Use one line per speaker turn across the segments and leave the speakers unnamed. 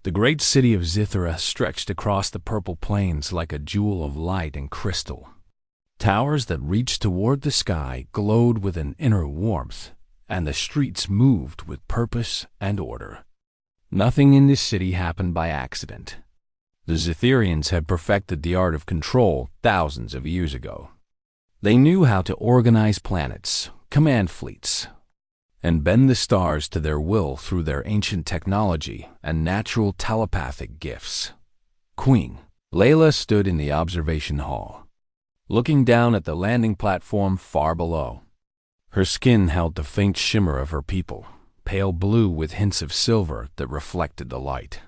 The great city of Zithera stretched across the purple plains like a jewel of light and crystal. Towers that reached toward the sky glowed with an inner warmth, and the streets moved with purpose and order. Nothing in this city happened by accident. The Zitherians had perfected the art of control thousands of years ago. They knew how to organize planets, command fleets, and bend the stars to their will through their ancient technology and natural telepathic gifts. Queen Layla stood in the observation hall, looking down at the landing platform far below. Her skin held the faint shimmer of her people, pale blue with hints of silver that reflected the light.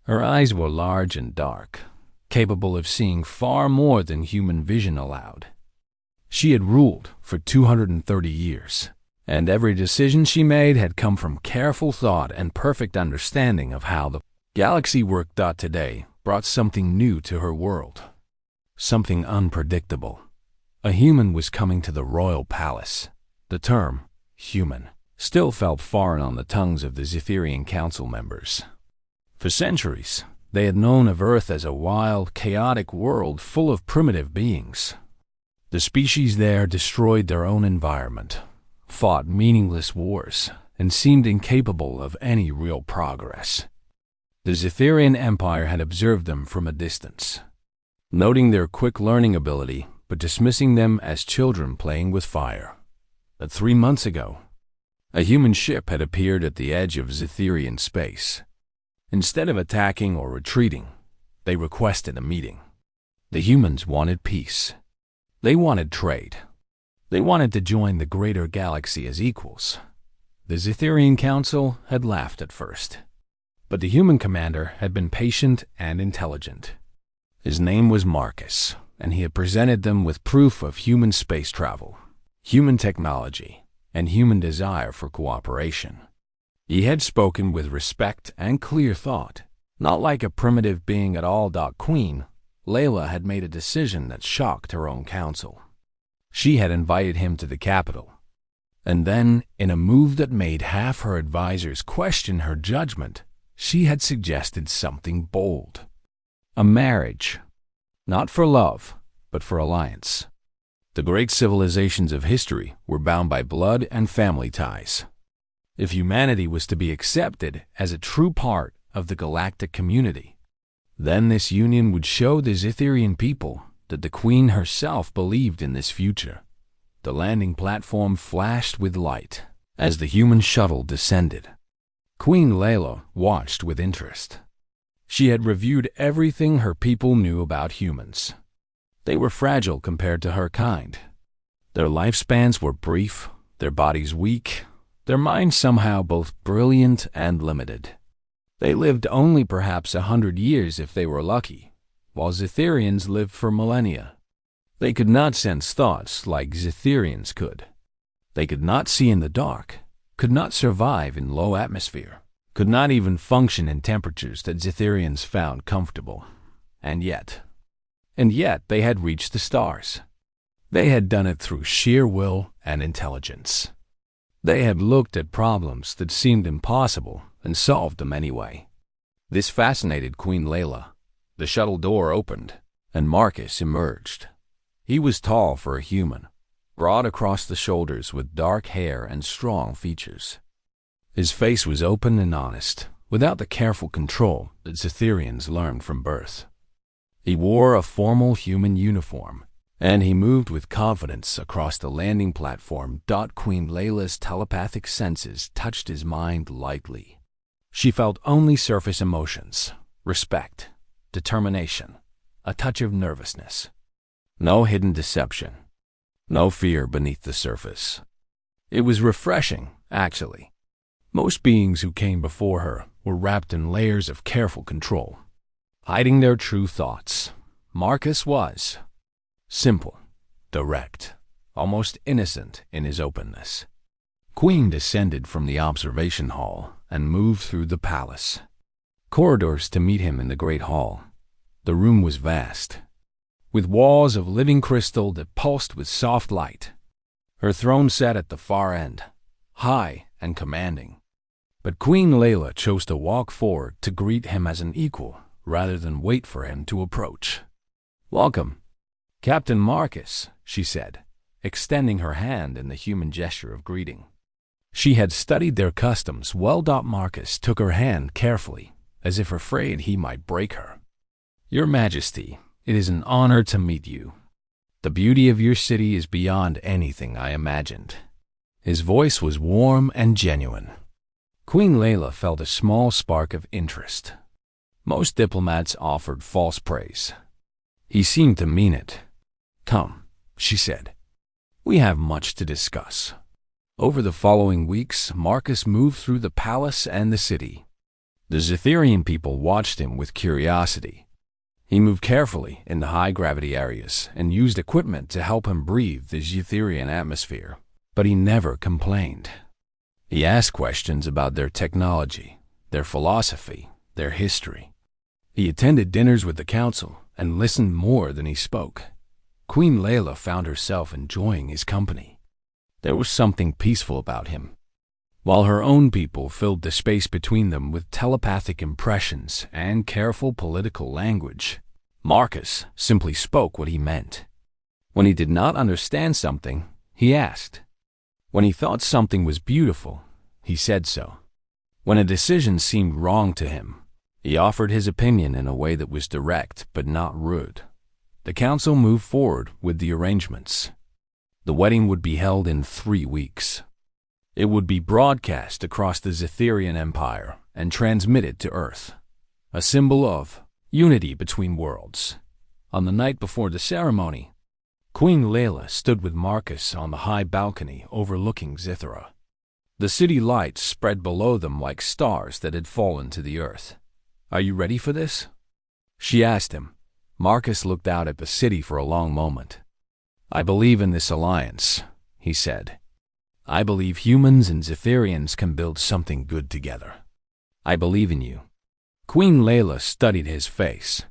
Her eyes were large and dark, capable of seeing far more than human vision allowed. She had ruled for 230 years, and every decision she made had come from careful thought and perfect understanding of how the galaxy worked. Today brought something new to her world, something unpredictable. A human was coming to the royal palace. The term, human, still felt foreign on the tongues of the Zitherian council members. For centuries, they had known of Earth as a wild, chaotic world full of primitive beings. The species there destroyed their own environment, fought meaningless wars, and seemed incapable of any real progress. The Zitherian Empire had observed them from a distance, noting their quick learning ability but dismissing them as children playing with fire. But 3 months ago, a human ship had appeared at the edge of Zitherian space. Instead of attacking or retreating, they requested a meeting. The humans wanted peace. They wanted trade. They wanted to join the greater galaxy as equals. The Zitherian Council had laughed at first, but the human commander had been patient and intelligent. His name was Marcus, and he had presented them with proof of human space travel, human technology, and human desire for cooperation. He had spoken with respect and clear thought, not like a primitive being at all. Queen Layla had made a decision that shocked her own council. She had invited him to the capital, and then, in a move that made half her advisors question her judgment, she had suggested something bold. A marriage, not for love, but for alliance. The great civilizations of history were bound by blood and family ties. If humanity was to be accepted as a true part of the galactic community, then this union would show the Zitherian people that the Queen herself believed in this future. The landing platform flashed with light as the human shuttle descended. Queen Layla watched with interest. She had reviewed everything her people knew about humans. They were fragile compared to her kind. Their lifespans were brief, their bodies weak, their minds somehow both brilliant and limited. They lived only perhaps 100 years if they were lucky, while Zitherians lived for millennia. They could not sense thoughts like Zitherians could. They could not see in the dark, could not survive in low atmosphere, could not even function in temperatures that Zitherians found comfortable. And yet they had reached the stars. They had done it through sheer will and intelligence. They had looked at problems that seemed impossible and solved them anyway. This fascinated Queen Layla. The shuttle door opened, and Marcus emerged. He was tall for a human, broad across the shoulders with dark hair and strong features. His face was open and honest, without the careful control that Zitherians learned from birth. He wore a formal human uniform, and he moved with confidence across the landing platform. Queen Layla's telepathic senses touched his mind lightly. She felt only surface emotions, respect, determination, a touch of nervousness. No hidden deception, no fear beneath the surface. It was refreshing, actually. Most beings who came before her were wrapped in layers of careful control, hiding their true thoughts. Marcus was simple, direct, almost innocent in his openness. Queen descended from the observation hall and moved through the palace. Corridors to meet him in the great hall. The room was vast, with walls of living crystal that pulsed with soft light. Her throne sat at the far end, high and commanding. But Queen Layla chose to walk forward to greet him as an equal, rather than wait for him to approach. "Welcome, Captain Marcus," she said, extending her hand in the human gesture of greeting. She had studied their customs well. Marcus took her hand carefully, as if afraid he might break her. "Your Majesty, it is an honor to meet you. The beauty of your city is beyond anything I imagined." His voice was warm and genuine. Queen Layla felt a small spark of interest. Most diplomats offered false praise. He seemed to mean it. "Come," she said. "We have much to discuss." Over the following weeks, Marcus moved through the palace and the city. The Zetherian people watched him with curiosity. He moved carefully in the high-gravity areas and used equipment to help him breathe the Zetherian atmosphere, but he never complained. He asked questions about their technology, their philosophy, their history. He attended dinners with the council and listened more than he spoke. Queen Layla found herself enjoying his company. There was something peaceful about him. While her own people filled the space between them with telepathic impressions and careful political language, Marcus simply spoke what he meant. When he did not understand something, he asked. When he thought something was beautiful, he said so. When a decision seemed wrong to him, he offered his opinion in a way that was direct but not rude. The council moved forward with the arrangements. The wedding would be held in 3 weeks. It would be broadcast across the Zetherian Empire and transmitted to Earth, a symbol of unity between worlds. On the night before the ceremony, Queen Layla stood with Marcus on the high balcony overlooking Zithera. The city lights spread below them like stars that had fallen to the earth. "Are you ready for this?" she asked him. Marcus looked out at the city for a long moment. "I believe in this alliance," he said. "I believe humans and Zetherians can build something good together. I believe in you." Queen Layla studied his face.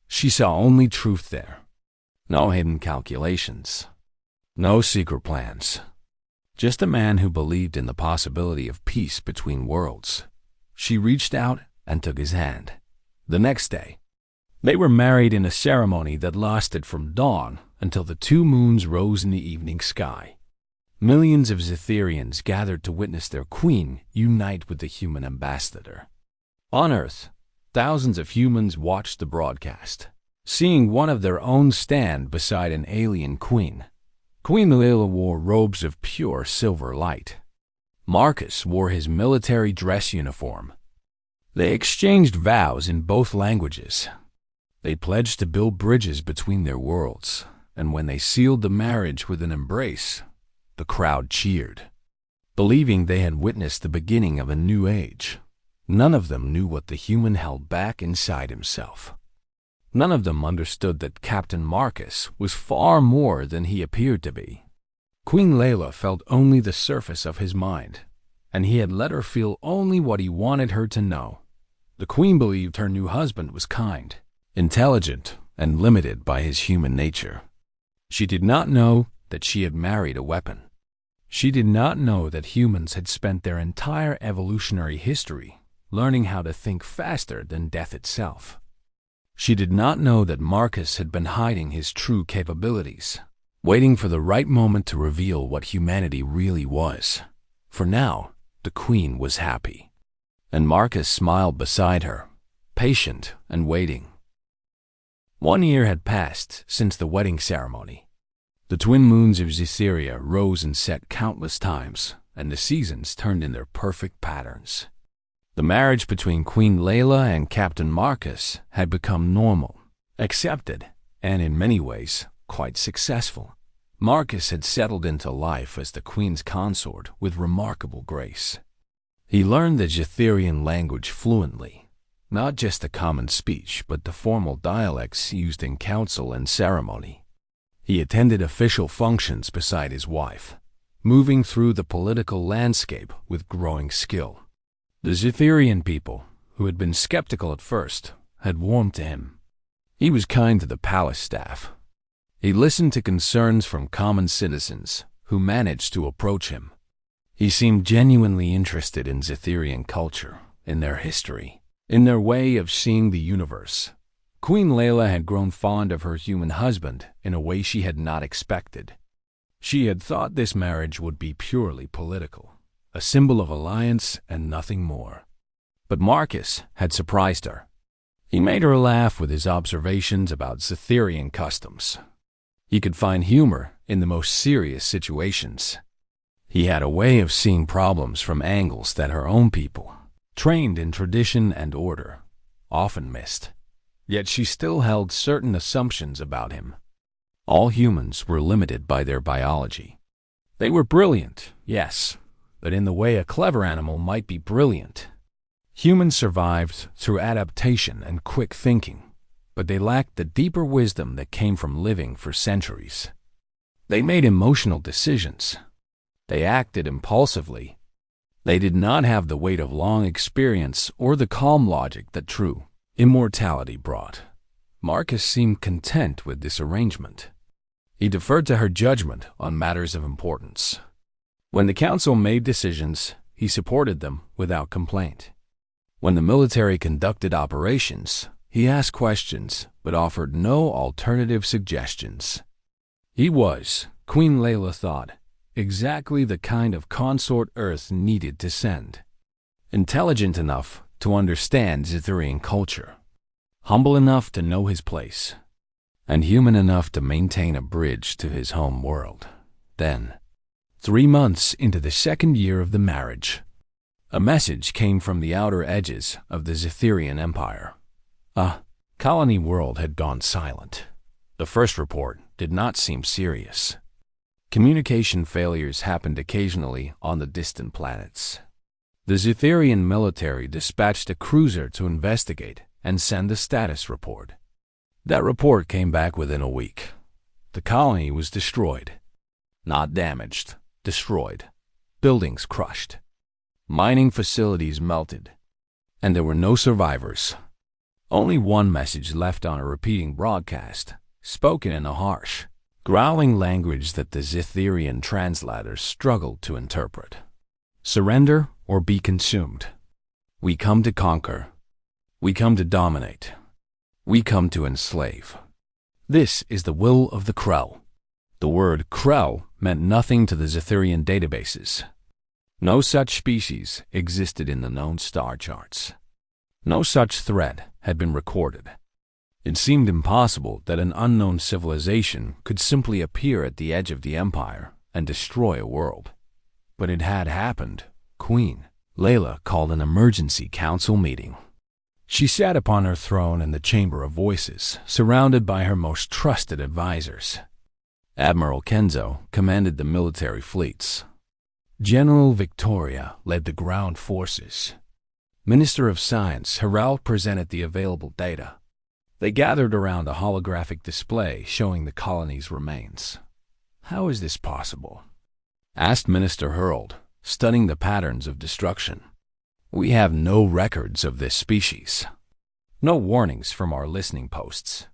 She saw only truth there. No hidden calculations. No secret plans. Just a man who believed in the possibility of peace between worlds. She reached out and took his hand. The next day, they were married in a ceremony that lasted from dawn until the 2 moons rose in the evening sky. Millions of Zetherians gathered to witness their queen unite with the human ambassador. On Earth, thousands of humans watched the broadcast, seeing one of their own stand beside an alien queen. Queen Layla wore robes of pure silver light. Marcus wore his military dress uniform. They exchanged vows in both languages. They pledged to build bridges between their worlds, and when they sealed the marriage with an embrace, the crowd cheered, believing they had witnessed the beginning of a new age. None of them knew what the human held back inside himself. None of them understood that Captain Marcus was far more than he appeared to be. Queen Layla felt only the surface of his mind, and he had let her feel only what he wanted her to know. The queen believed her new husband was kind, intelligent, and limited by his human nature. She did not know that she had married a weapon. She did not know that humans had spent their entire evolutionary history learning how to think faster than death itself. She did not know that Marcus had been hiding his true capabilities, waiting for the right moment to reveal what humanity really was. For now, the queen was happy, and Marcus smiled beside her, patient and waiting. 1 year had passed since the wedding ceremony. The twin moons of Zetheria rose and set countless times, and the seasons turned in their perfect patterns. The marriage between Queen Layla and Captain Marcus had become normal, accepted, and in many ways, quite successful. Marcus had settled into life as the Queen's consort with remarkable grace. He learned the Zetherian language fluently, not just the common speech, but the formal dialects used in council and ceremony. He attended official functions beside his wife, moving through the political landscape with growing skill. The Zetherian people, who had been skeptical at first, had warmed to him. He was kind to the palace staff. He listened to concerns from common citizens who managed to approach him. He seemed genuinely interested in Zetherian culture, in their history, in their way of seeing the universe. Queen Layla had grown fond of her human husband in a way she had not expected. She had thought this marriage would be purely political, a symbol of alliance and nothing more. But Marcus had surprised her. He made her laugh with his observations about Zetherian customs. He could find humor in the most serious situations. He had a way of seeing problems from angles that her own people, trained in tradition and order, often missed. Yet she still held certain assumptions about him. All humans were limited by their biology. They were brilliant, yes, but in the way a clever animal might be brilliant. Humans survived through adaptation and quick thinking, but they lacked the deeper wisdom that came from living for centuries. They made emotional decisions. They acted impulsively. They did not have the weight of long experience or the calm logic that true immortality brought. Marcus seemed content with this arrangement. He deferred to her judgment on matters of importance. When the council made decisions, he supported them without complaint. When the military conducted operations, he asked questions but offered no alternative suggestions. He was, Queen Layla thought, exactly the kind of consort Earth needed to send. Intelligent enough to understand Zetherian culture, humble enough to know his place, and human enough to maintain a bridge to his home world. Then, 3 months into the second year of the marriage, a message came from the outer edges of the Zetherian Empire. A colony world had gone silent. The first report did not seem serious. Communication failures happened occasionally on the distant planets. The Zetherian military dispatched a cruiser to investigate and send a status report. That report came back within a week. The colony was destroyed. Not damaged, destroyed. Buildings crushed. Mining facilities melted. And there were no survivors. Only one message left on a repeating broadcast, spoken in a harsh, growling language that the Zetherian translators struggled to interpret. Surrender or be consumed. We come to conquer. We come to dominate. We come to enslave. This is the will of the Krell. The word Krell meant nothing to the Zetherian databases. No such species existed in the known star charts. No such threat had been recorded. It seemed impossible that an unknown civilization could simply appear at the edge of the empire and destroy a world. But it had happened. Queen Layla called an emergency council meeting. She sat upon her throne in the Chamber of Voices, surrounded by her most trusted advisors. Admiral Kenzo commanded the military fleets. General Victoria led the ground forces. Minister of Science Harald presented the available data. They gathered around a holographic display showing the colony's remains. "How is this possible?" asked Minister Harald, studying the patterns of destruction. "We have no records of this species. No warnings from our listening posts.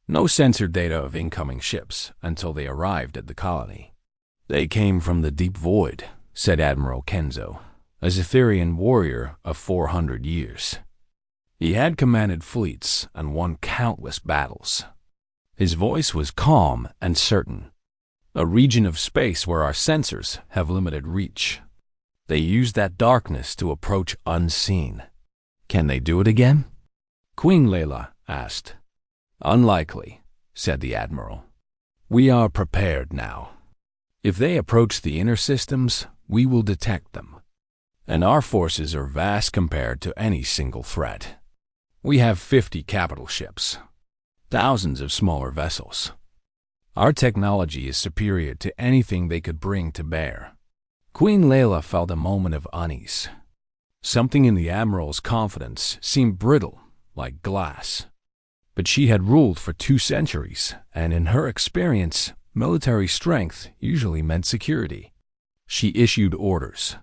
No sensor data of incoming ships until they arrived at the colony." "They came from the deep void," said Admiral Kenzo, a Zetherian warrior of 400 years. He had commanded fleets and won countless battles. His voice was calm and certain. "A region of space where our sensors have limited reach. They use that darkness to approach unseen. Can they do it again?" Queen Layla asked. "Unlikely," said the Admiral. "We are prepared now. If they approach the inner systems, we will detect them. And our forces are vast compared to any single threat. We have 50 capital ships, thousands of smaller vessels. Our technology is superior to anything they could bring to bear." Queen Layla felt a moment of unease. Something in the Admiral's confidence seemed brittle, like glass. But she had ruled for 2 centuries, and in her experience, military strength usually meant security. She issued orders.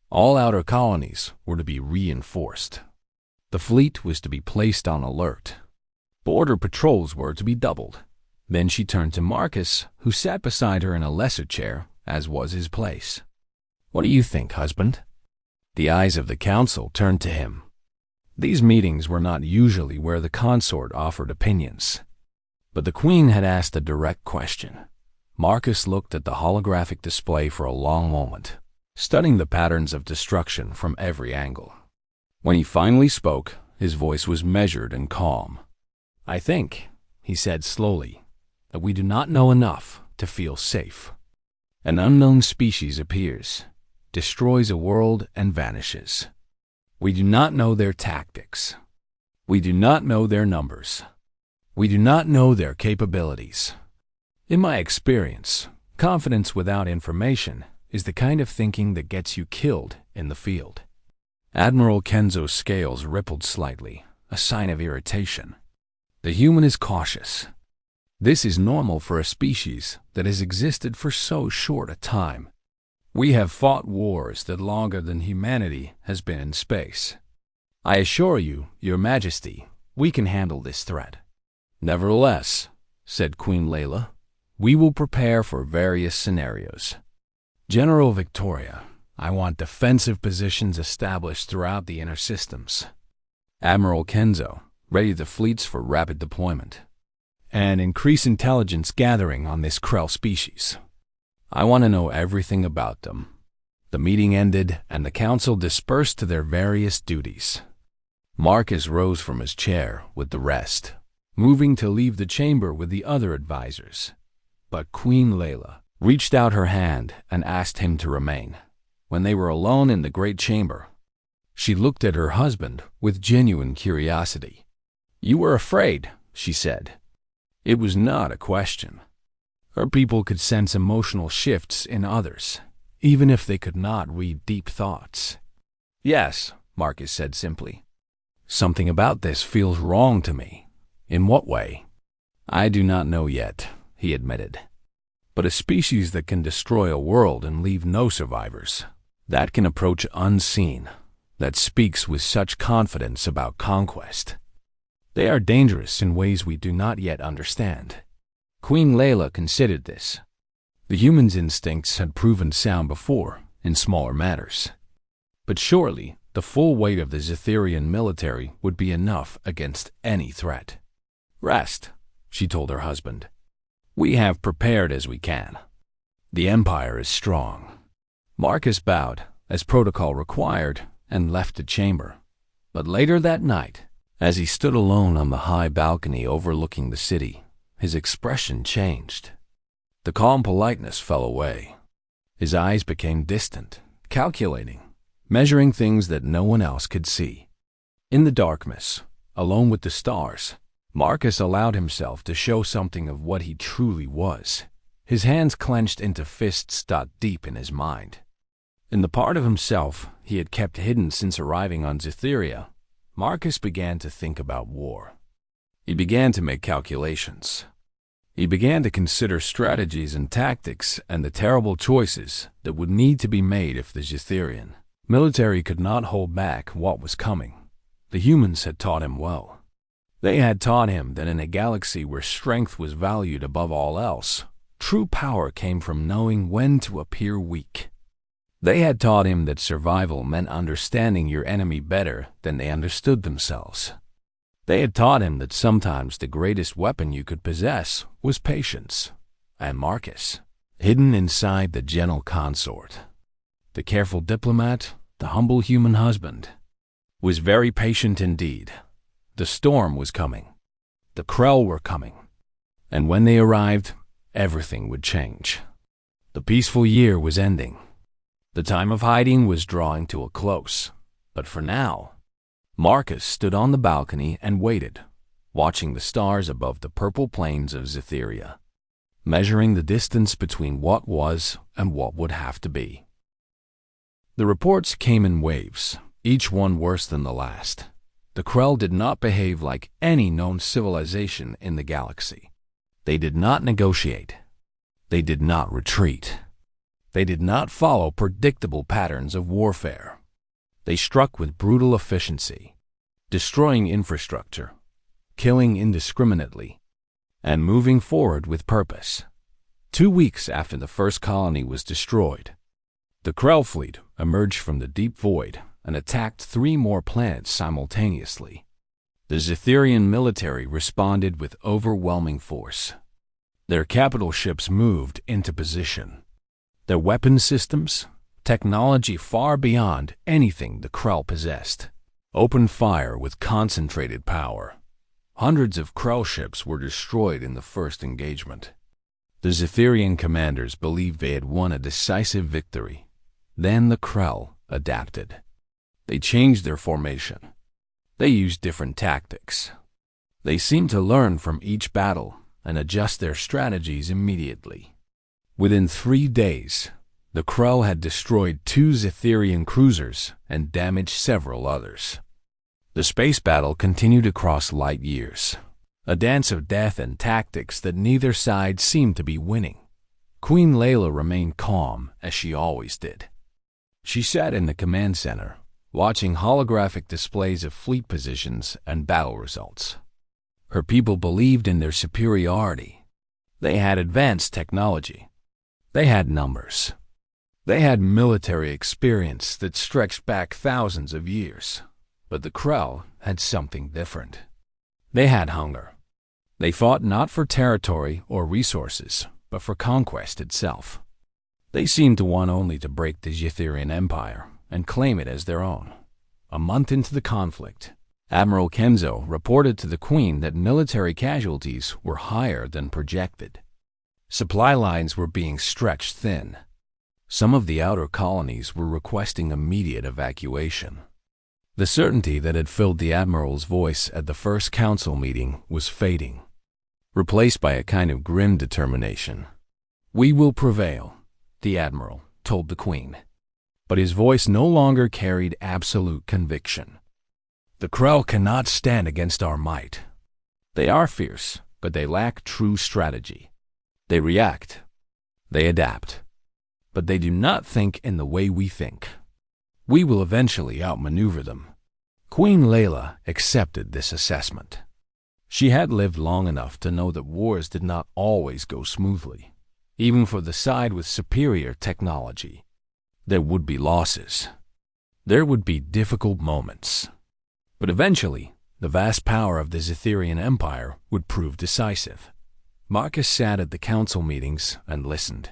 All outer colonies were to be reinforced. The fleet was to be placed on alert. Border patrols were to be doubled. Then she turned to Marcus, who sat beside her in a lesser chair, as was his place. What do you think, husband? The eyes of the council turned to him. These meetings were not usually where the consort offered opinions. But the queen had asked a direct question. Marcus looked at the holographic display for a long moment, studying the patterns of destruction from every angle. When he finally spoke, his voice was measured and calm. I think, he said slowly, that we do not know enough to feel safe. An unknown species appears, destroys a world, and vanishes. We do not know their tactics. We do not know their numbers. We do not know their capabilities. In my experience, confidence without information is the kind of thinking that gets you killed in the field. Admiral Kenzo's scales rippled slightly, a sign of irritation. The human is cautious. This is normal for a species that has existed for so short a time. We have fought wars that longer than humanity has been in space. I assure you, Your Majesty, we can handle this threat. Nevertheless, said Queen Layla, we will prepare for various scenarios. General Victoria, I want defensive positions established throughout the inner systems. Admiral Kenzo, ready the fleets for rapid deployment. And increase intelligence gathering on this Krell species. I want to know everything about them. The meeting ended, and the council dispersed to their various duties. Marcus rose from his chair with the rest, moving to leave the chamber with the other advisors. But Queen Layla reached out her hand and asked him to remain. When they were alone in the great chamber, she looked at her husband with genuine curiosity. You were afraid, she said. It was not a question. Her people could sense emotional shifts in others, even if they could not read deep thoughts. Yes, Marcus said simply. Something about this feels wrong to me. In what way? I do not know yet, he admitted. But a species that can destroy a world and leave no survivors, that can approach unseen, that speaks with such confidence about conquest. They are dangerous in ways we do not yet understand. Queen Layla considered this. The human's instincts had proven sound before, in smaller matters. But surely, the full weight of the Zetherian military would be enough against any threat. Rest, she told her husband. We have prepared as we can. The Empire is strong. Marcus bowed, as protocol required, and left the chamber. But later that night, as he stood alone on the high balcony overlooking the city, his expression changed. The calm politeness fell away. His eyes became distant, calculating, measuring things that no one else could see. In the darkness, alone with the stars, Marcus allowed himself to show something of what he truly was. His hands clenched into fists dug deep in his mind. In the part of himself he had kept hidden since arriving on Zetheria, Marcus began to think about war. He began to make calculations. He began to consider strategies and tactics and the terrible choices that would need to be made if the Zetherian military could not hold back what was coming. The humans had taught him well. They had taught him that in a galaxy where strength was valued above all else, true power came from knowing when to appear weak. They had taught him that survival meant understanding your enemy better than they understood themselves. They had taught him that sometimes the greatest weapon you could possess was patience. And Marcus, hidden inside the gentle consort, the careful diplomat, the humble human husband, was very patient indeed. The storm was coming. The Krell were coming. And when they arrived, everything would change. The peaceful year was ending. The time of hiding was drawing to a close. But for now, Marcus stood on the balcony and waited, watching the stars above the purple plains of Zetheria, measuring the distance between what was and what would have to be. The reports came in waves, each one worse than the last. The Krell did not behave like any known civilization in the galaxy. They did not negotiate. They did not retreat. They did not follow predictable patterns of warfare. They struck with brutal efficiency, destroying infrastructure, killing indiscriminately, and moving forward with purpose. 2 weeks after the first colony was destroyed, The Krell fleet emerged from the deep void and attacked 3 more planets simultaneously. The Zetherian military responded with overwhelming force. Their capital ships moved into position. Their weapon systems, technology far beyond anything the Krell possessed, opened fire with concentrated power. Hundreds of Krell ships were destroyed in the first engagement. The Zetherian commanders believed they had won a decisive victory. Then the Krell adapted. They changed their formation. They used different tactics. They seemed to learn from each battle and adjust their strategies immediately. Within 3 days, the Krell had destroyed 2 Zetherian cruisers and damaged several others. The space battle continued across light years, a dance of death and tactics that neither side seemed to be winning. Queen Layla remained calm, as she always did. She sat in the command center, watching holographic displays of fleet positions and battle results. Her people believed in their superiority. They had advanced technology. They had numbers. They had military experience that stretched back thousands of years. But the Krell had something different. They had hunger. They fought not for territory or resources, but for conquest itself. They seemed to want only to break the Zetherian Empire and claim it as their own. A month into the conflict, Admiral Kenzo reported to the Queen that military casualties were higher than projected. Supply lines were being stretched thin. Some of the outer colonies were requesting immediate evacuation. The certainty that had filled the Admiral's voice at the first council meeting was fading, replaced by a kind of grim determination. "We will prevail," the Admiral told the Queen. But his voice no longer carried absolute conviction. "The Krell cannot stand against our might. They are fierce, but they lack true strategy. They react. They adapt. But they do not think in the way we think. We will eventually outmaneuver them." Queen Layla accepted this assessment. She had lived long enough to know that wars did not always go smoothly, even for the side with superior technology. There would be losses. There would be difficult moments. But eventually, the vast power of the Zetherian Empire would prove decisive. Marcus sat at the council meetings and listened.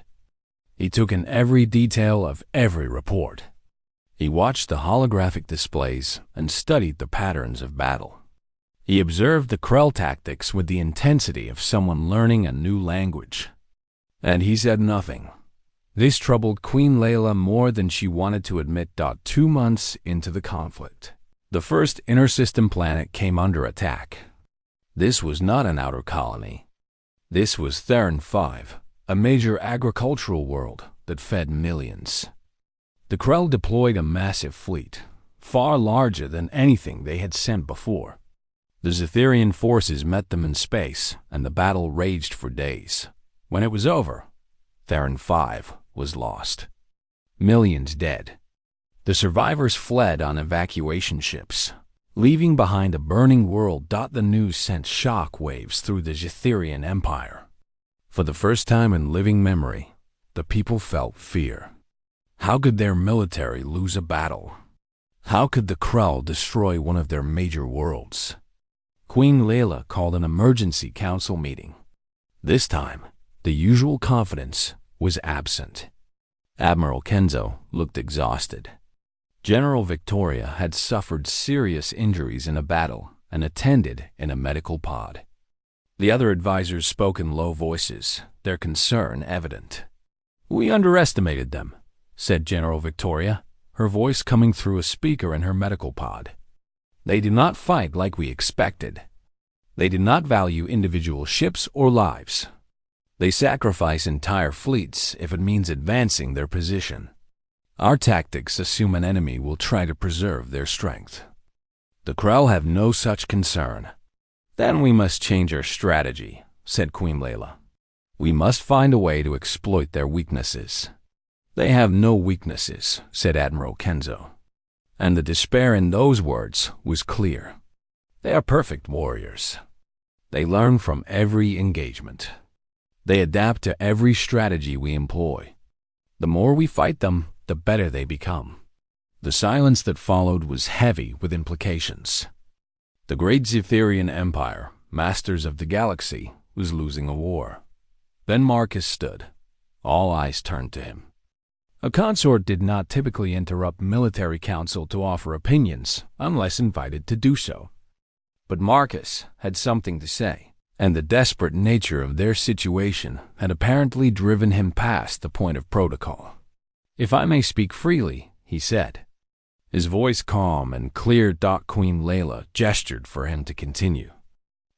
He took in every detail of every report. He watched the holographic displays and studied the patterns of battle. He observed the Krell tactics with the intensity of someone learning a new language. And he said nothing. This troubled Queen Layla more than she wanted to admit. 2 months into the conflict, the first inter-system planet came under attack. This was not an outer colony. This was Theron 5, a major agricultural world that fed millions. The Krell deployed a massive fleet, far larger than anything they had sent before. The Zetherian forces met them in space, and the battle raged for days. When it was over, Theron 5 was lost. Millions dead. The survivors fled on evacuation ships, leaving behind a burning world. The news sent shock waves through the Zetherian Empire. For the first time in living memory, the people felt fear. How could their military lose a battle? How could the Krell destroy one of their major worlds? Queen Layla called an emergency council meeting. This time, the usual confidence was absent. Admiral Kenzo looked exhausted. General Victoria had suffered serious injuries in a battle and attended in a medical pod. The other advisors spoke in low voices, their concern evident. "We underestimated them," said General Victoria, her voice coming through a speaker in her medical pod. "They did not fight like we expected. They did not value individual ships or lives. They sacrifice entire fleets if it means advancing their position. Our tactics assume an enemy will try to preserve their strength. The Krell have no such concern." "Then we must change our strategy," said Queen Layla. "We must find a way to exploit their weaknesses." "They have no weaknesses," said Admiral Kenzo. And the despair in those words was clear. "They are perfect warriors. They learn from every engagement. They adapt to every strategy we employ. The more we fight them, the better they become. The silence that followed was heavy with implications. The great Zetherian Empire, masters of the galaxy, was losing a war. Then Marcus stood. All eyes turned to him. A consort did not typically interrupt military council to offer opinions unless invited to do so. But Marcus had something to say, and the desperate nature of their situation had apparently driven him past the point of protocol. "If I may speak freely," he said. His voice calm and clear. Queen Layla gestured for him to continue.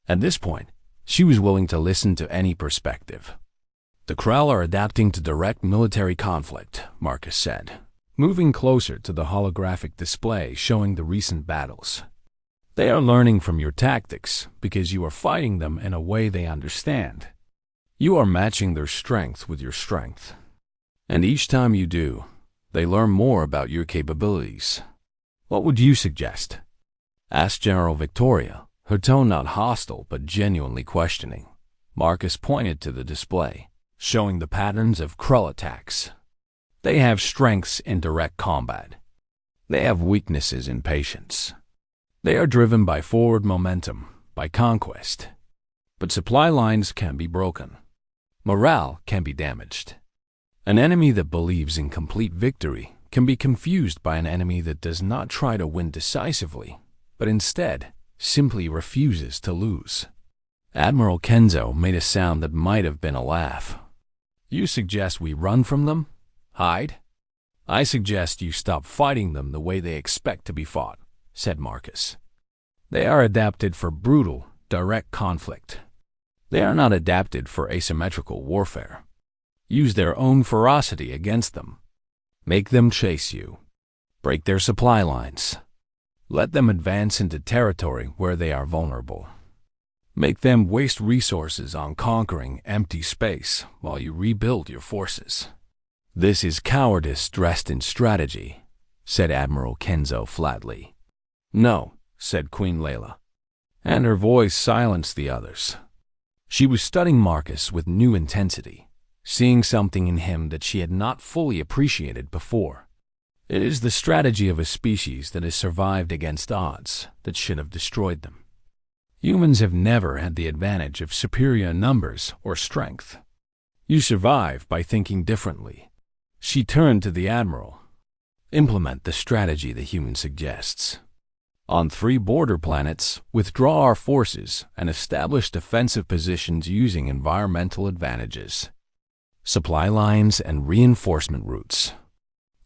At this point, she was willing to listen to any perspective. "The Krell are adapting to direct military conflict," Marcus said, moving closer to the holographic display showing the recent battles. "They are learning from your tactics because you are fighting them in a way they understand. You are matching their strength with your strength. And each time you do, they learn more about your capabilities. What would you suggest?" asked General Victoria, her tone not hostile but genuinely questioning. Marcus pointed to the display, showing the patterns of Krell attacks. "They have strengths in direct combat. They have weaknesses in patience. They are driven by forward momentum, by conquest. But supply lines can be broken. Morale can be damaged. An enemy that believes in complete victory can be confused by an enemy that does not try to win decisively, but instead simply refuses to lose." Admiral Kenzo made a sound that might have been a laugh. "You suggest we run from them? Hide? I suggest you stop fighting them the way they expect to be fought," said Marcus. "They are adapted for brutal, direct conflict. They are not adapted for asymmetrical warfare. Use their own ferocity against them. Make them chase you. Break their supply lines. Let them advance into territory where they are vulnerable. Make them waste resources on conquering empty space while you rebuild your forces. This is cowardice dressed in strategy," said Admiral Kenzo flatly. "No," said Queen Layla, and her voice silenced the others. She was studying Marcus with new intensity, seeing something in him that she had not fully appreciated before. "It is the strategy of a species that has survived against odds that should have destroyed them. Humans have never had the advantage of superior numbers or strength. You survive by thinking differently." She turned to the Admiral. "Implement the strategy the human suggests. On 3 border planets, withdraw our forces and establish defensive positions using environmental advantages, supply lines, and reinforcement routes.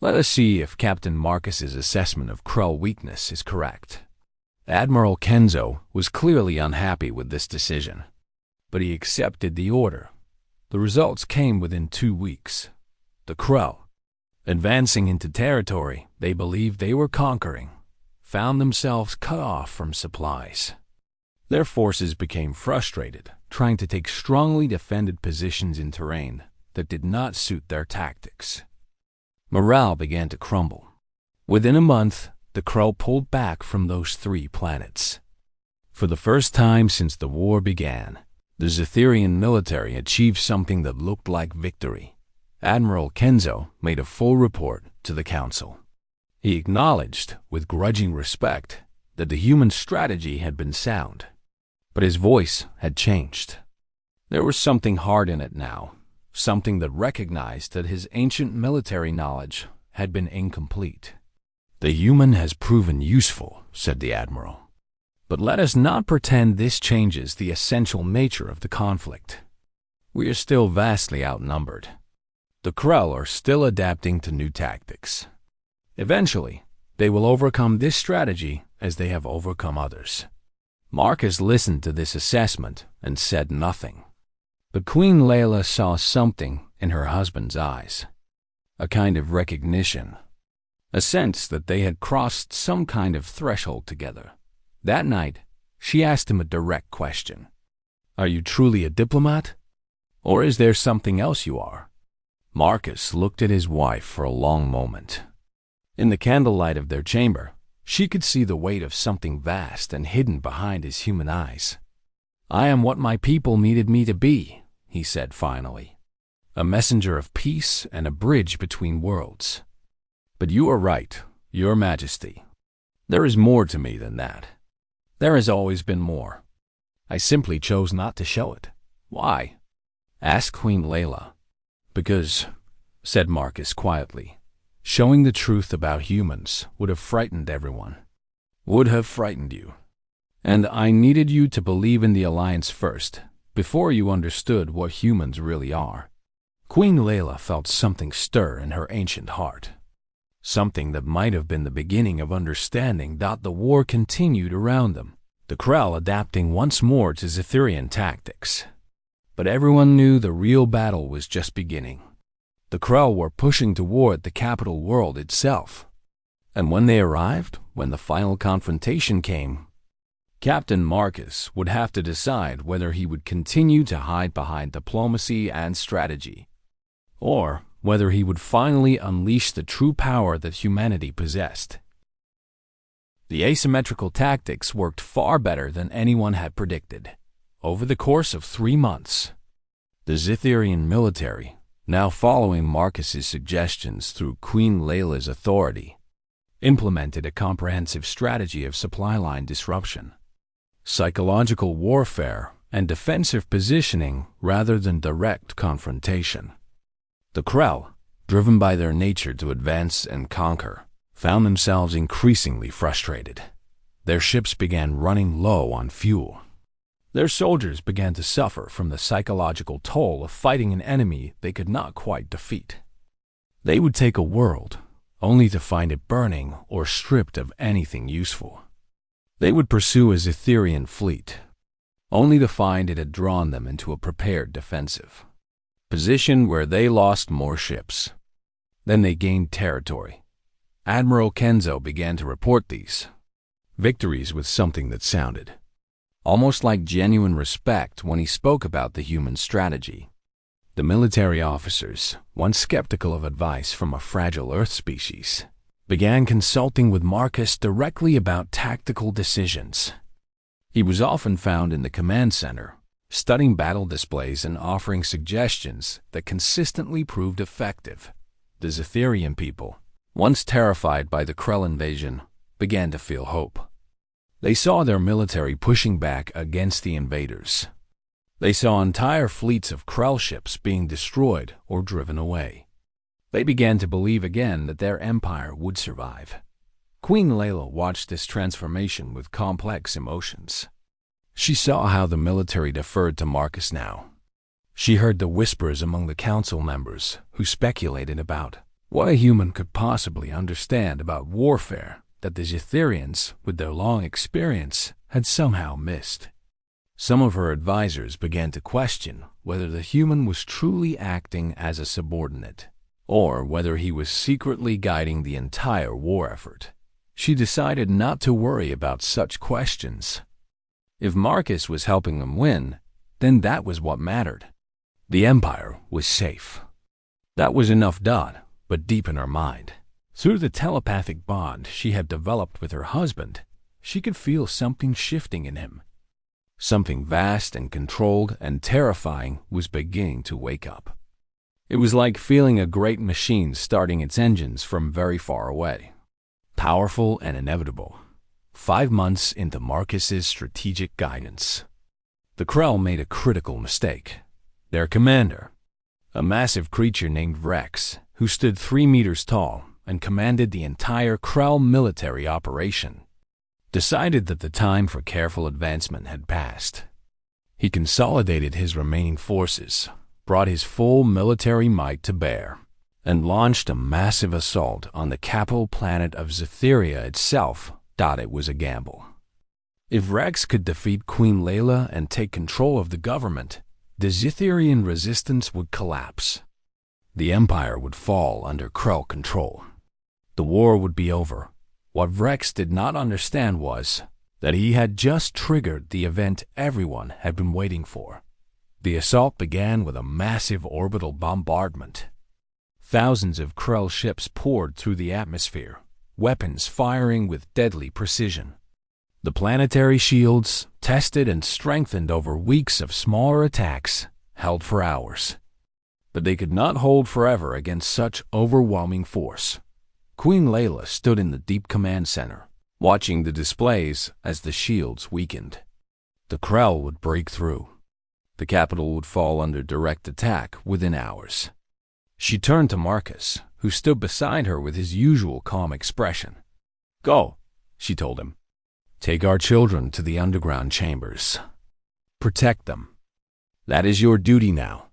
Let us see if Captain Marcus's assessment of Krell weakness is correct." Admiral Kenzo was clearly unhappy with this decision, but he accepted the order. The results came within 2 weeks. The Krell, advancing into territory they believed they were conquering, found themselves cut off from supplies. Their forces became frustrated, trying to take strongly defended positions in terrain that did not suit their tactics. Morale began to crumble. Within a month, the Krell pulled back from those 3 planets. For the first time since the war began, the Zetherian military achieved something that looked like victory. Admiral Kenzo made a full report to the Council. He acknowledged, with grudging respect, that the human strategy had been sound, but his voice had changed. There was something hard in it now, something that recognized that his ancient military knowledge had been incomplete. "The human has proven useful," said the Admiral. "But let us not pretend this changes the essential nature of the conflict. We are still vastly outnumbered. The Krell are still adapting to new tactics. Eventually, they will overcome this strategy as they have overcome others." Marcus listened to this assessment and said nothing. But Queen Layla saw something in her husband's eyes, a kind of recognition, a sense that they had crossed some kind of threshold together. That night, she asked him a direct question. "Are you truly a diplomat? Or is there something else you are?" Marcus looked at his wife for a long moment. In the candlelight of their chamber, she could see the weight of something vast and hidden behind his human eyes. "I am what my people needed me to be," he said finally. "A messenger of peace and a bridge between worlds. But you are right, Your Majesty. There is more to me than that. There has always been more. I simply chose not to show it. Why? Asked Queen Layla. Because, said Marcus quietly, showing the truth about humans would have frightened everyone. Would have frightened you. And I needed you to believe in the Alliance first, before you understood what humans really are. Queen Layla felt something stir in her ancient heart. Something that might have been the beginning of understanding that the war continued around them, the Krell adapting once more to Zetherian tactics. But everyone knew the real battle was just beginning. The Krell were pushing toward the capital world itself. And when they arrived, when the final confrontation came, Captain Marcus would have to decide whether he would continue to hide behind diplomacy and strategy, or whether he would finally unleash the true power that humanity possessed. The asymmetrical tactics worked far better than anyone had predicted. Over the course of 3 months, the Zetherian military, now following Marcus's suggestions through Queen Layla's authority, implemented a comprehensive strategy of supply line disruption, psychological warfare, and defensive positioning rather than direct confrontation. The Krell, driven by their nature to advance and conquer, found themselves increasingly frustrated. Their ships began running low on fuel. Their soldiers began to suffer from the psychological toll of fighting an enemy they could not quite defeat. They would take a world, only to find it burning or stripped of anything useful. They would pursue a Zetherian fleet, only to find it had drawn them into a prepared defensive position where they lost more ships. Then they gained territory. Admiral Kenzo began to report these victories with something that sounded almost like genuine respect when he spoke about the human strategy. The military officers, once skeptical of advice from a fragile Earth species, began consulting with Marcus directly about tactical decisions. He was often found in the command center, studying battle displays and offering suggestions that consistently proved effective. The Zetherian people, once terrified by the Krell invasion, began to feel hope. They saw their military pushing back against the invaders. They saw entire fleets of Krell ships being destroyed or driven away. They began to believe again that their empire would survive. Queen Layla watched this transformation with complex emotions. She saw how the military deferred to Marcus now. She heard the whispers among the council members who speculated about what a human could possibly understand about warfare that the Zetherians, with their long experience, had somehow missed. Some of her advisors began to question whether the human was truly acting as a subordinate, or whether he was secretly guiding the entire war effort. She decided not to worry about such questions. If Marcus was helping them win, then that was what mattered. The Empire was safe. That was enough done, but deep in her mind, through the telepathic bond she had developed with her husband, she could feel something shifting in him. Something vast and controlled and terrifying was beginning to wake up. It was like feeling a great machine starting its engines from very far away. Powerful and inevitable. 5 months into Marcus's strategic guidance, the Krell made a critical mistake. Their commander, a massive creature named Rex, who stood 3 meters tall and commanded the entire Krell military operation, decided that the time for careful advancement had passed. He consolidated his remaining forces, brought his full military might to bear, and launched a massive assault on the capital planet of Zetheria itself. It was a gamble. If Rex could defeat Queen Layla and take control of the government, the Zetherian resistance would collapse. The Empire would fall under Krell control. The war would be over. What Rex did not understand was that he had just triggered the event everyone had been waiting for. The assault began with a massive orbital bombardment. Thousands of Krell ships poured through the atmosphere, weapons firing with deadly precision. The planetary shields, tested and strengthened over weeks of smaller attacks, held for hours. But they could not hold forever against such overwhelming force. Queen Layla stood in the deep command center, watching the displays as the shields weakened. The Krell would break through. The capital would fall under direct attack within hours. She turned to Marcus, who stood beside her with his usual calm expression. "Go," she told him. "Take our children to the underground chambers. Protect them. That is your duty now."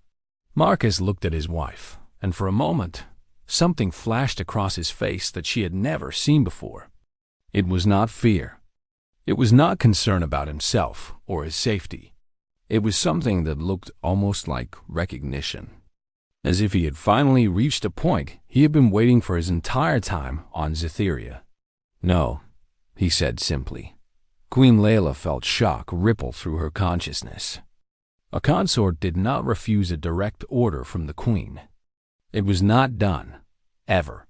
Marcus looked at his wife, and for a moment, something flashed across his face that she had never seen before. It was not fear. It was not concern about himself or his safety. It was something that looked almost like recognition, as if he had finally reached a point he had been waiting for his entire time on Zetheria. "No," he said simply. Queen Layla felt shock ripple through her consciousness. A consort did not refuse a direct order from the queen. It was not done, ever.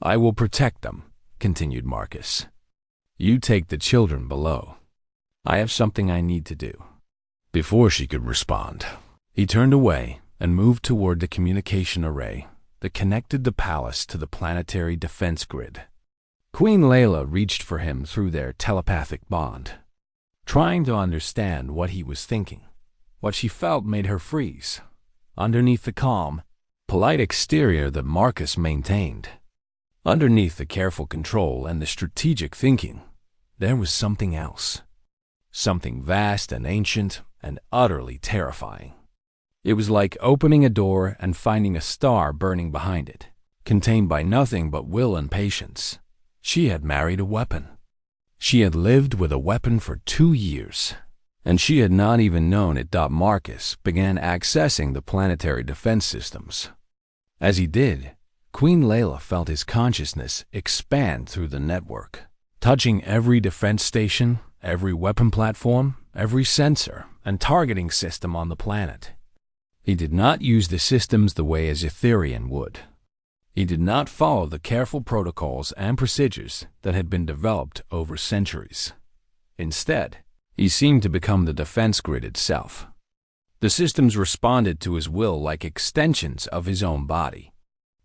"I will protect them," continued Marcus. "You take the children below. I have something I need to do." Before she could respond, he turned away and moved toward the communication array that connected the palace to the planetary defense grid. Queen Layla reached for him through their telepathic bond. Trying to understand what he was thinking, what she felt made her freeze. Underneath the calm, polite exterior that Marcus maintained, underneath the careful control and the strategic thinking, there was something else. Something vast and ancient and utterly terrifying. It was like opening a door and finding a star burning behind it, contained by nothing but will and patience. She had married a weapon. She had lived with a weapon for 2 years, and she had not even known it. Marcus began accessing the planetary defense systems. As he did, Queen Layla felt his consciousness expand through the network, touching every defense station, every weapon platform, every sensor and targeting system on the planet. He did not use the systems the way a Zetherian would. He did not follow the careful protocols and procedures that had been developed over centuries. Instead, he seemed to become the defense grid itself. The systems responded to his will like extensions of his own body.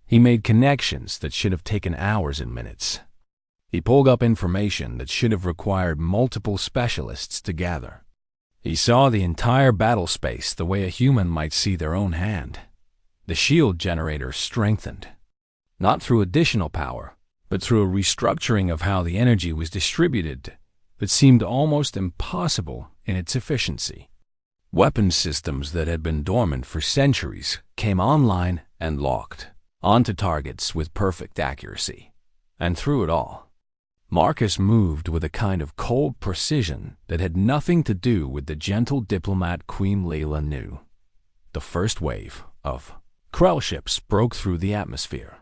He made connections that should have taken hours and minutes. He pulled up information that should have required multiple specialists to gather. He saw the entire battle space the way a human might see their own hand. The shield generator strengthened, not through additional power, but through a restructuring of how the energy was distributed that seemed almost impossible in its efficiency. Weapon systems that had been dormant for centuries came online and locked onto targets with perfect accuracy. And through it all, Marcus moved with a kind of cold precision that had nothing to do with the gentle diplomat Queen Layla knew. The first wave of Krell ships broke through the atmosphere.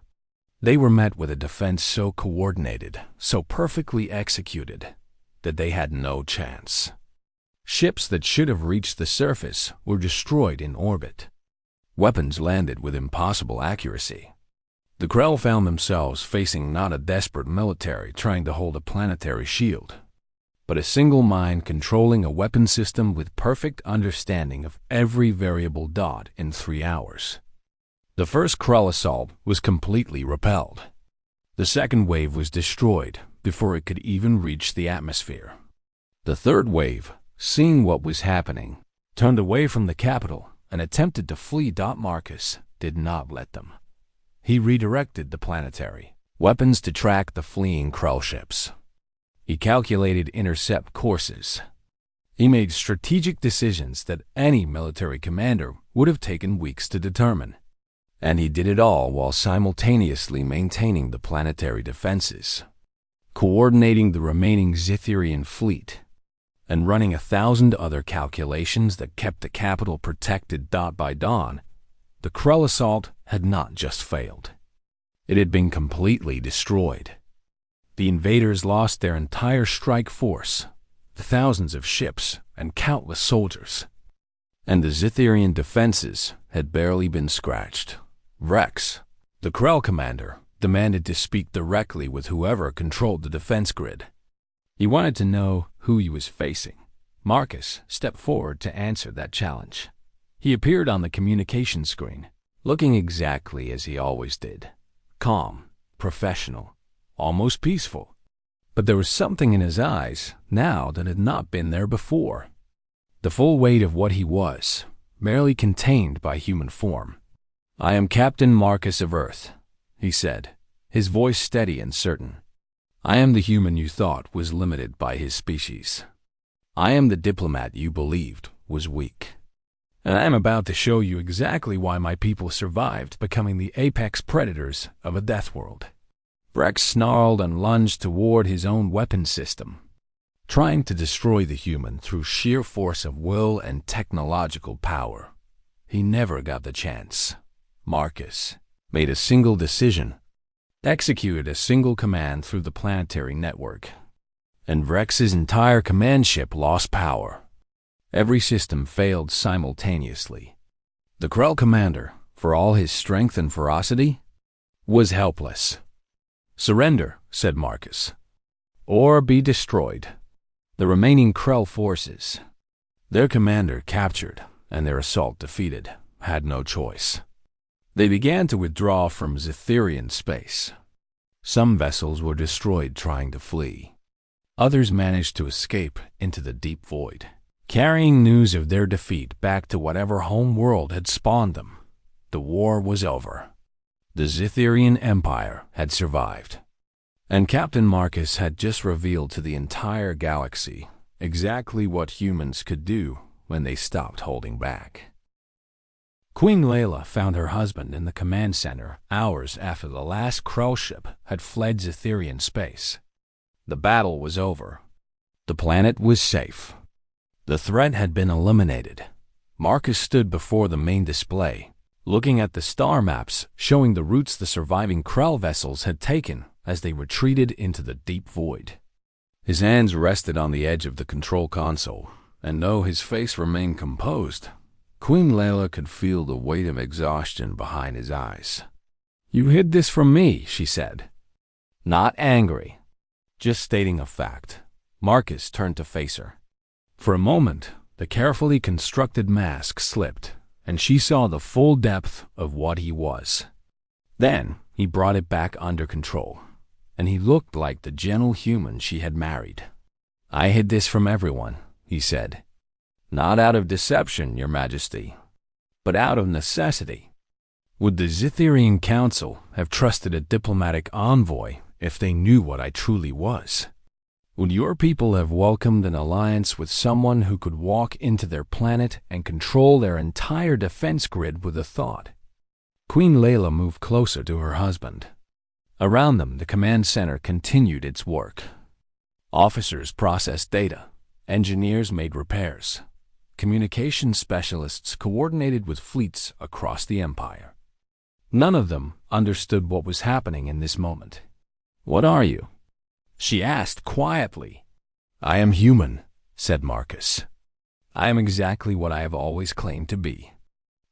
They were met with a defense so coordinated, so perfectly executed, that they had no chance. Ships that should have reached the surface were destroyed in orbit. Weapons landed with impossible accuracy. The Krell found themselves facing not a desperate military trying to hold a planetary shield, but a single mind controlling a weapon system with perfect understanding of every variable dot in 3 hours. The first Krell assault was completely repelled. The second wave was destroyed before it could even reach the atmosphere. The third wave, seeing what was happening, turned away from the capital and attempted to flee. Marcus did not let them. He redirected the planetary weapons to track the fleeing Krell ships. He calculated intercept courses. He made strategic decisions that any military commander would have taken weeks to determine. And he did it all while simultaneously maintaining the planetary defenses, coordinating the remaining Zetherian fleet, and running 1,000 other calculations that kept the capital protected. By dawn, the Krell assault had not just failed. It had been completely destroyed. The invaders lost their entire strike force, the thousands of ships and countless soldiers. And the Zetherian defenses had barely been scratched. Rex, the Krell commander, demanded to speak directly with whoever controlled the defense grid. He wanted to know who he was facing. Marcus stepped forward to answer that challenge. He appeared on the communication screen, looking exactly as he always did. Calm, professional, almost peaceful. But there was something in his eyes now that had not been there before. The full weight of what he was, merely contained by human form. "I am Captain Marcus of Earth," he said, his voice steady and certain. "I am the human you thought was limited by his species. I am the diplomat you believed was weak. And I am about to show you exactly why my people survived becoming the apex predators of a death world." Vrex snarled and lunged toward his own weapon system, trying to destroy the human through sheer force of will and technological power. He never got the chance. Marcus made a single decision, executed a single command through the planetary network, and Vrex's entire command ship lost power. Every system failed simultaneously. The Krell commander, for all his strength and ferocity, was helpless. "Surrender," said Marcus, "or be destroyed." The remaining Krell forces, their commander captured and their assault defeated, had no choice. They began to withdraw from Zetherian space. Some vessels were destroyed trying to flee. Others managed to escape into the deep void, carrying news of their defeat back to whatever home world had spawned them. The war was over. The Zetherian Empire had survived. And Captain Marcus had just revealed to the entire galaxy exactly what humans could do when they stopped holding back. Queen Layla found her husband in the command center hours after the last Krell ship had fled Zetherian space. The battle was over. The planet was safe. The threat had been eliminated. Marcus stood before the main display, looking at the star maps showing the routes the surviving Krell vessels had taken as they retreated into the deep void. His hands rested on the edge of the control console, and though his face remained composed, Queen Layla could feel the weight of exhaustion behind his eyes. "You hid this from me," she said. Not angry, just stating a fact. Marcus turned to face her. For a moment, the carefully constructed mask slipped, and she saw the full depth of what he was. Then he brought it back under control, and he looked like the gentle human she had married. "I hid this from everyone," he said. "Not out of deception, Your Majesty, but out of necessity." Would the Zetherian Council have trusted a diplomatic envoy if they knew what I truly was? Would your people have welcomed an alliance with someone who could walk into their planet and control their entire defense grid with a thought? Queen Layla moved closer to her husband. Around them, the command center continued its work. Officers processed data. Engineers made repairs. Communications specialists coordinated with fleets across the Empire. None of them understood what was happening in this moment. "What are you?" she asked quietly. "I am human," said Marcus. "I am exactly what I have always claimed to be.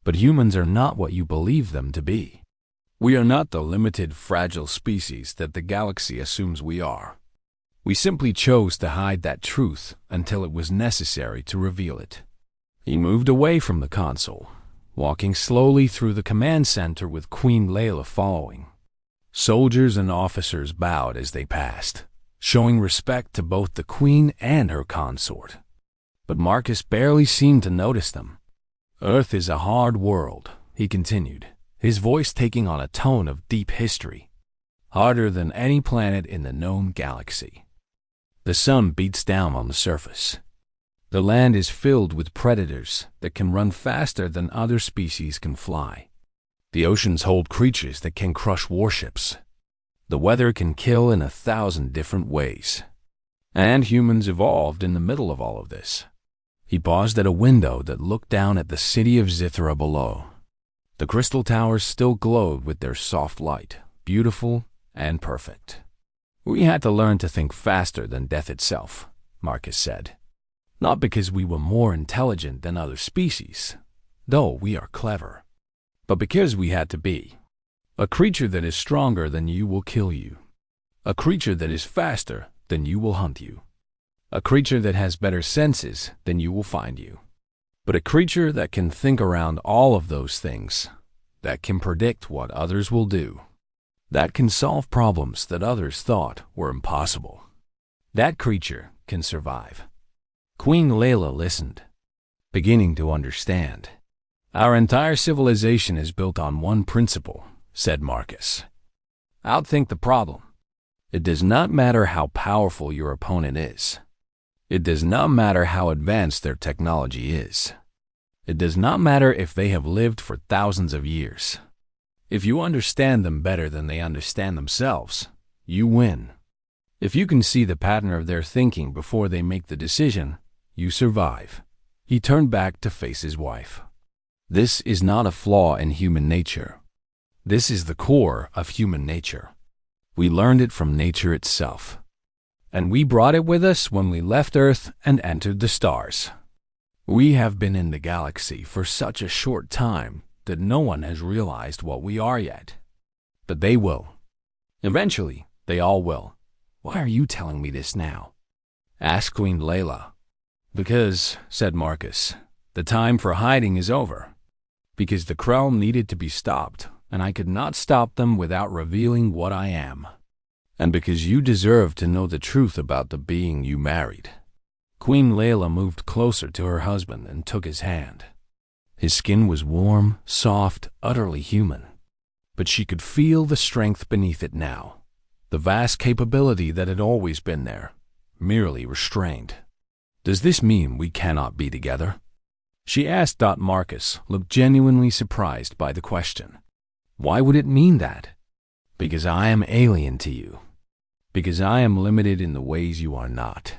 But humans are not what you believe them to be. We are not the limited, fragile species that the galaxy assumes we are. We simply chose to hide that truth until it was necessary to reveal it." He moved away from the console, walking slowly through the command center with Queen Layla following. Soldiers and officers bowed as they passed, showing respect to both the queen and her consort. But Marcus barely seemed to notice them. "Earth is a hard world," he continued, his voice taking on a tone of deep history. "Harder than any planet in the known galaxy. The sun beats down on the surface. The land is filled with predators that can run faster than other species can fly. The oceans hold creatures that can crush warships. The weather can kill in 1,000 different ways. And humans evolved in the middle of all of this." He paused at a window that looked down at the city of Zithra below. The crystal towers still glowed with their soft light, beautiful and perfect. "We had to learn to think faster than death itself," Marcus said. "Not because we were more intelligent than other species, though we are clever, but because we had to be. A creature that is stronger than you will kill you. A creature that is faster than you will hunt you. A creature that has better senses than you will find you. But a creature that can think around all of those things, that can predict what others will do. that can solve problems that others thought were impossible. That creature can survive. Queen Layla listened, beginning to understand. Our entire civilization is built on one principle, said Marcus. Outthink the problem. It does not matter how powerful your opponent is. It does not matter how advanced their technology is. It does not matter if they have lived for thousands of years. If you understand them better than they understand themselves, you win. If you can see the pattern of their thinking before they make the decision, you survive. He turned back to face his wife. This is not a flaw in human nature. This is the core of human nature. We learned it from nature itself. And we brought it with us when we left Earth and entered the stars. We have been in the galaxy for such a short time that no one has realized what we are yet. But they will. Eventually, they all will. Why are you telling me this now? Asked Queen Layla. Because, said Marcus, the time for hiding is over. Because the Krell needed to be stopped, and I could not stop them without revealing what I am. And because you deserve to know the truth about the being you married. Queen Layla moved closer to her husband and took his hand. His skin was warm, soft, utterly human. But she could feel the strength beneath it now, the vast capability that had always been there, merely restrained. Does this mean we cannot be together? She asked. Marcus looked genuinely surprised by the question. Why would it mean that? Because I am alien to you. Because I am limited in the ways you are not.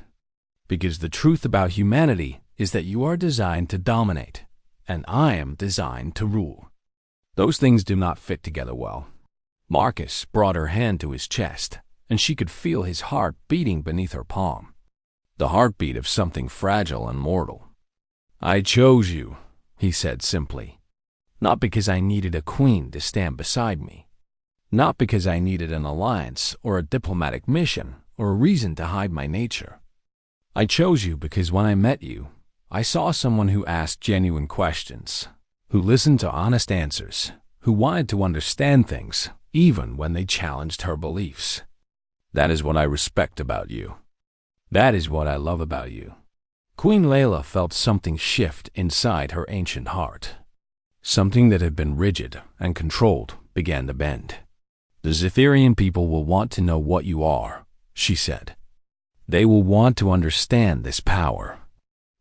Because the truth about humanity is that you are designed to dominate, and I am designed to rule. Those things do not fit together well. Marcus brought her hand to his chest, and she could feel his heart beating beneath her palm. The heartbeat of something fragile and mortal. I chose you, he said simply. Not because I needed a queen to stand beside me. Not because I needed an alliance or a diplomatic mission or a reason to hide my nature. I chose you because when I met you, I saw someone who asked genuine questions, who listened to honest answers, who wanted to understand things, even when they challenged her beliefs. That is what I respect about you. That is what I love about you. Queen Layla felt something shift inside her ancient heart. Something that had been rigid and controlled began to bend. The Zitherian people will want to know what you are, she said. They will want to understand this power.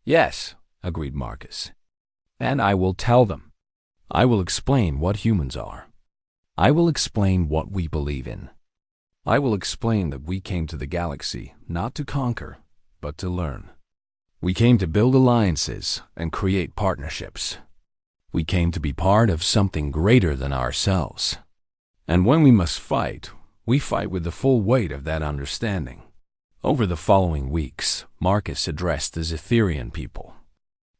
Yes, agreed Marcus. And I will tell them. I will explain what humans are. I will explain what we believe in. I will explain that we came to the galaxy not to conquer, but to learn. We came to build alliances and create partnerships. We came to be part of something greater than ourselves. And when we must fight, we fight with the full weight of that understanding. Over the following weeks, Marcus addressed the Zitherian people.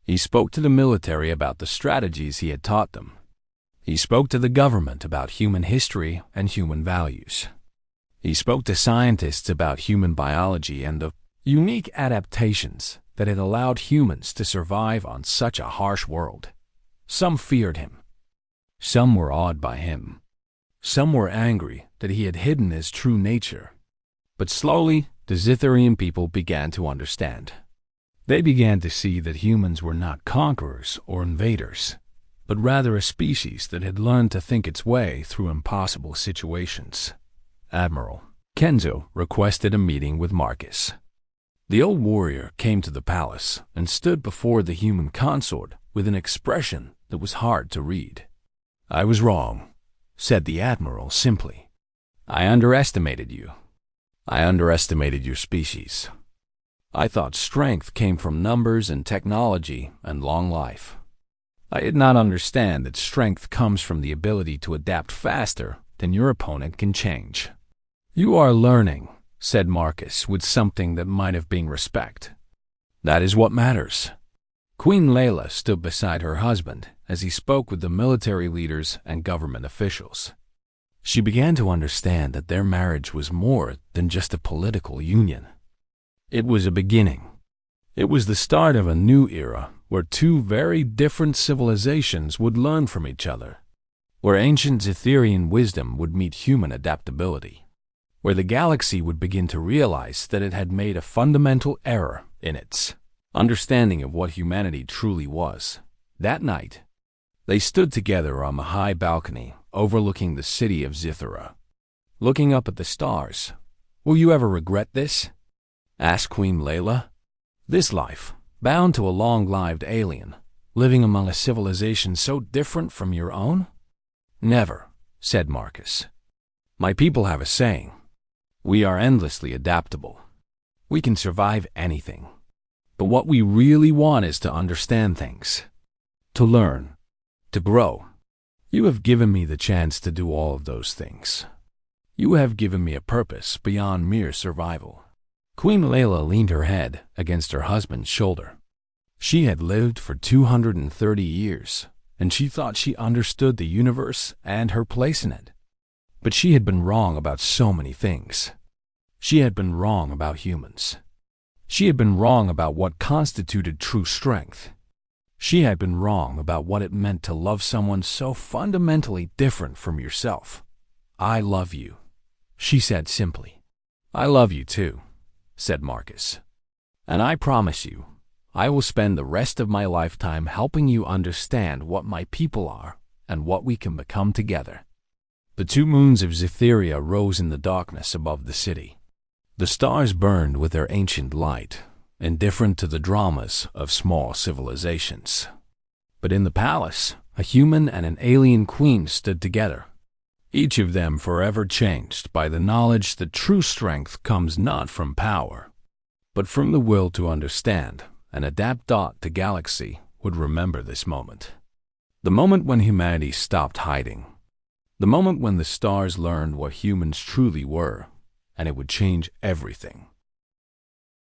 He spoke to the military about the strategies he had taught them. He spoke to the government about human history and human values. He spoke to scientists about human biology and the unique adaptations that had allowed humans to survive on such a harsh world. Some feared him. Some were awed by him. Some were angry that he had hidden his true nature. But slowly, the Zitherian people began to understand. They began to see that humans were not conquerors or invaders, but rather a species that had learned to think its way through impossible situations. Admiral Kenzo requested a meeting with Marcus. The old warrior came to the palace and stood before the human consort with an expression that was hard to read. I was wrong, said the admiral simply. I underestimated you. I underestimated your species. I thought strength came from numbers and technology and long life. I did not understand that strength comes from the ability to adapt faster than your opponent can change. You are learning, said Marcus with something that might have been respect. That is what matters. Queen Layla stood beside her husband as he spoke with the military leaders and government officials. She began to understand that their marriage was more than just a political union. It was a beginning. It was the start of a new era where two very different civilizations would learn from each other. where ancient Zetherian wisdom would meet human adaptability, where the galaxy would begin to realize that it had made a fundamental error in its understanding of what humanity truly was. That night, they stood together on the high balcony overlooking the city of Zithera, looking up at the stars. "Will you ever regret this?" asked Queen Layla. "This life, bound to a long-lived alien, living among a civilization so different from your own?" "Never," said Marcus. "My people have a saying. We are endlessly adaptable. We can survive anything. But what we really want is to understand things, to learn, to grow. You have given me the chance to do all of those things. You have given me a purpose beyond mere survival." Queen Layla leaned her head against her husband's shoulder. She had lived for 230 years, and she thought she understood the universe and her place in it. But she had been wrong about so many things. She had been wrong about humans. She had been wrong about what constituted true strength. She had been wrong about what it meant to love someone so fundamentally different from yourself. "I love you," she said simply. "I love you too," said Marcus. "And I promise you, I will spend the rest of my lifetime helping you understand what my people are and what we can become together." The two moons of Zetheria rose in the darkness above the city. The stars burned with their ancient light, indifferent to the dramas of small civilizations. But in the palace, a human and an alien queen stood together, each of them forever changed by the knowledge that true strength comes not from power, but from the will to understand and adapt. The galaxy would remember this moment. The moment when humanity stopped hiding. The moment when the stars learned what humans truly were, and it would change everything.